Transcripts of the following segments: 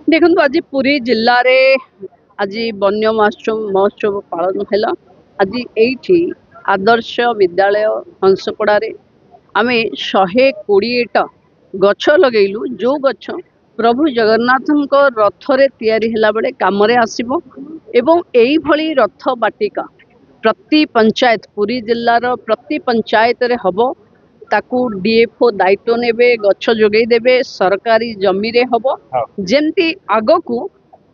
देखो आज पुरी जिल्ला रे आज वन्य महोत्सव पालन है। आज ये आदर्श विद्यालय हंसपड़ा आमे 120टा गछ लगेलु जो गछ प्रभु जगन्नाथ रथ रे तैयारी हैला बेले काम रे आसीबो एवं एई भली रथ बाटिका प्रति पंचायत पुरी जिल्लार प्रति पंचायत रे हबो। ताकू डीएफओ दायित्व नेबे गछ जोगई देबे सरकारी जमी रे हबो जेमती आगो को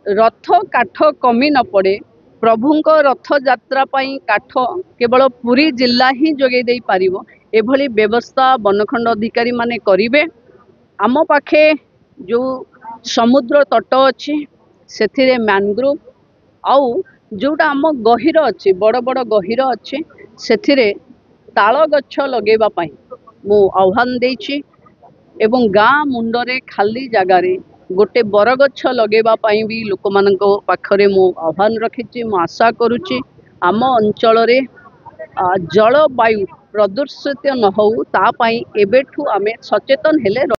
रथ काठ कमी न पड़े। प्रभुंको रथ यात्रा पाई काठ केवल पुरी जिल्ला ही जोगई देई पारिबो एभली व्यवस्था बनखंड अधिकारी माने करिवे। आम पाखे जो समुद्र तट अच्छी से मैनग्रोव आउ जोटा आम गहिर अच्छी बड़ बड़ गहिर अच्छी से ताल गछ लगेबा पाई मु आह्वान देछि एवं गाँ मुंडरे खाली जगार गोटे बरगछ लगेबा पाई भी लोक मानक पाखरे मु आह्वान रखिछि। मु आशा करुछि आम अंचल रे जलवायु प्रदूषित न हो ता पाई एबेठु आमे सचेतन हेले।